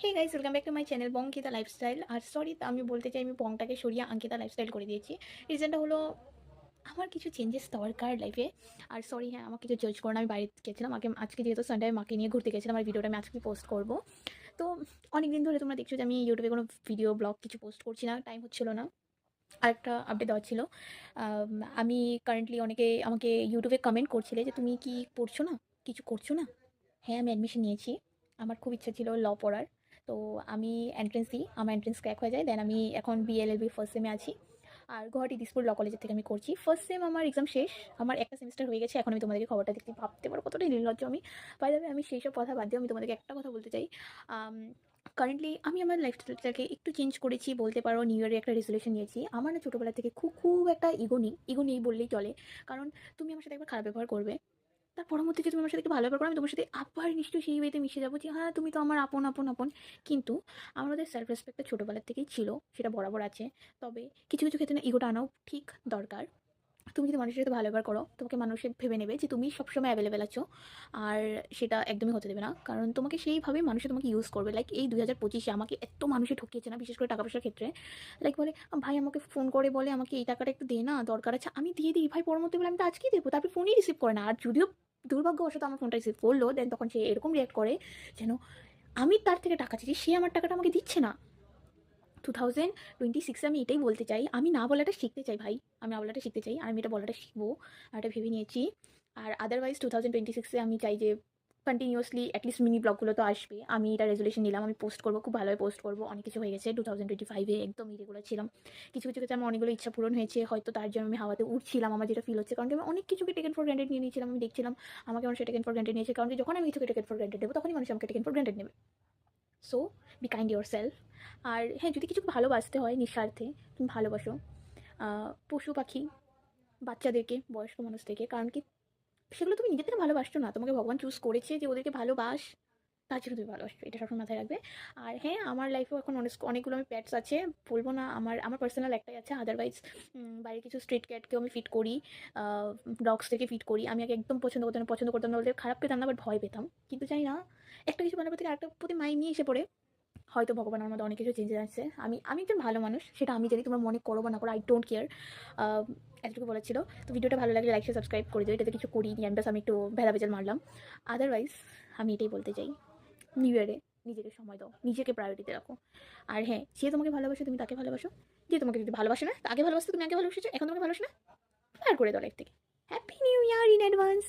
Hey guys, welcome back to my channel Bankita lifestyle. আর sorry, আমি বলতে চাই আমি বংটাকে সরিয়ে অঙ্কিতা লাইফস্টাইল করে দিয়েছি। রিজনটা হলো আমার কিছু চেঞ্জেস দরকার লাইফে। আর সরি, হ্যাঁ, আমাকে কিছু জাজ করো না, আমি বাইরে গেছিলাম আজকে যেহেতু সানডে, মাকে নিয়ে ঘুরতে গেছিলাম। আর ভিডিওটা আমি আজকে পোস্ট করব। তো অনেক দিন ধরে তোমরা দেখছো যে আমি ইউটিউবে কোনো ভিডিও ব্লগ কিছু পোস্ট করছি না, টাইম হচ্ছিল না। আরেকটা আপডেট দেওয়ার ছিল। আমি কারেন্টলি অনেকে আমাকে ইউটিউবে কমেন্ট করছিলে যে তুমি কি পড়ছো না, কিছু করছো না। হ্যাঁ, আমি অ্যাডমিশন নিয়েছি। আমার খুব ইচ্ছা ছিল ল পড়ার। তো আমি এন্ট্রেন্স দিই, আমার এন্ট্রেন্স ক্র্যাক হয়ে যায়, দেন আমি এখন বিএলএলবি ফার্স্ট সেমে আছি। আর গুয়াহাটি দিসপুর ল কলেজের থেকে আমি করছি। ফার্স্ট সেম আমার এক্সাম শেষ, আমার একটা সেমিস্টার হয়ে গেছে। এখন আমি তোমাদেরকে খবরটা দেখতে ভাবতে পারো কতটা নির্লজ্জ আমি। বাই দ্য ওয়ে, আমি সেই সব কথা বাদ দিয়ে আমি তোমাদেরকে একটা কথা বলতে চাই। কারেন্টলি আমি আমার লাইফস্টাইলটাকে একটু চেঞ্জ করেছি বলতে পারো। নিউ ইয়ারে একটা রেজলিউশন নিয়েছি। আমার না ছোটোবেলা থেকে খুব খুব একটা ইগো নেই বললেই চলে। কারণ তুমি আমার সাথে একবার খারাপ ব্যবহার করবে, তার পরবর্তী যে তুমি আমার সাথে একটু ভালো ব্যবহার করো, আমি তোমার সাথে আবার নিশ্চয়ই সেই ওয়েতে মিশে যাবো যে হ্যাঁ, তুমি তো আমার আপন আপন আপন। কিন্তু আমাদের সেলফ রেসপেক্টটা ছোটোবেলার থেকেই ছিল, সেটা বরাবর আছে। তবে কিছু কিছু ক্ষেত্রে না ইগোটা আনাও ঠিক দরকার। তুমি যদি মানুষের সাথে ভালো ব্যবহার করো, তোমাকে মানুষে ভেবে নেবে যে তুমি সবসময় অ্যাভেলেবেল আছো। আর সেটা একদমই হতে দেবে না, কারণ তোমাকে সেইভাবে মানুষে তোমাকে ইউজ করবে। লাইক এই 2025-এ আমাকে এত মানুষে ঠকিয়েছে না, বিশেষ করে টাকা পয়সার ক্ষেত্রে। লাইক বলে, ভাই আমাকে ফোন করে বলে আমাকে এই টাকাটা একটু দে না, দরকার আছে। আমি দিয়ে দিই ভাই, পরবর্তী বলে আমি তো আজকেই দেবো, তারপর ফোনই রিসিভ করে না। আর যদিও দুর্ভাগ্যবশত আমার ফোনটা রিসিভ করলো, দেন তখন সে এরকম রিয়াক্ট করে যেন আমি তার থেকে টাকা চাইছি, সে আমার টাকাটা আমাকে দিচ্ছে না। 2026-এ আমি এটাই বলতে চাই, আমি না বলাটা শিখতে চাই ভাই। আমি না বলাটা শিখতে চাই, আর আমি এটা বলাটা শিখবো, আর এটা ভেবে নিয়েছি। আর আদারওয়াইজ 2026-এ আমি চাই যে কন্টিনিউয়াসলি অ্যাটলিস্ট মিনি ব্লগগুলো তো আসবে। আমি এটা রেজলিউশন নিলাম, আমি পোস্ট করবো, খুব ভালোভাবে পোস্ট করবো। অনেক কিছু হয়ে গেছে 2025-এ, একদম ইরেগুলার ছিলাম। কিছু কিছু ক্ষেত্রে আমার অনেকগুলো ইচ্ছা পূরণ হয়েছে, হয়তো তার জন্য আমি হাওয়াতে উঠছিলাম, আমার যেটা ফিল হচ্ছে। কারণ কি আমি অনেক কিছুকে টেকেন ফর গ্রান্টেড নিয়ে নিয়েছিলাম। আমি দেখছিলাম আমাকে মানুষ টেকেন ফর গ্রান্টেড নিয়েছে, কারণ কি যখন আমি কিছুকে টেকেন ফর গ্রান্টেড নেবো, তখনই মানুষ আমাকে টেকেন ফর গ্রান্টেড নেবে। So be kind yourself. আর হ্যাঁ, যদি কিছু ভালোবাসতে হয় নিঃস্বার্থে, তুমি ভালোবাসো। পশু পাখি, বাচ্চাদেরকে, বয়স্ক মানুষদেরকে। কারণ কি সেগুলো তুমি নিজে থেকে ভালোবাসছো না, তোমাকে ভগবান চুজ করেছে যে ওদেরকে ভালোবাস, তার জন্য তুমি ভালোবাসো। এটা সবসময় মাথায় রাখবে। আর হ্যাঁ, আমার লাইফেও এখন অনেকগুলো আমি প্যাটস আছে। বলবো না, আমার আমার পার্সোনাল একটাই আছে। আদারওয়াইজ বাইরে কিছু স্ট্রিট ক্যাটকেও আমি ফিট করি, ডগস থেকে ফিট করি। আমি আগে একদম পছন্দ করতাম না, বলতে খারাপ পেতাম না, বাট ভয় পেতাম। কিন্তু জানি না, একটা কিছু বানাবার থেকে আরেকটা প্রতি মাই নিয়ে এসে পড়ে। হয়তো ভগবান আমার মধ্যে অনেক কিছু চেঞ্জেস আসছে। আমি একজন ভালো মানুষ, সেটা আমি জানি। তোমরা মনে করো বা না করো, আই ডোন্ট কেয়ার। এতটুকু বলার ছিল। তো ভিডিওটা ভালো লাগলে লাইক শেয়ার সাবস্ক্রাইব করে দিও। এটাতে কিছু করিনি, আমি বাস আমি একটু ভেজাল মারলাম। আদারওয়াইজ আমি এটাই বলতে চাই, নিউ ইয়ারে নিজেকে সময় দাও, নিজেকে প্রায়োরিটিতে রাখো। আর হ্যাঁ, যে তোমাকে ভালোবাসে তুমি তাকে ভালোবাসো। যে তোমাকে যদি ভালোবাসে না, আগে ভালোবাসতো, তুমি আগে ভালোবেসেছো, এখন তোমাকে ভালোবাসে না, ফায়ার করে দাও লাইফ থেকে। Happy new year in advance.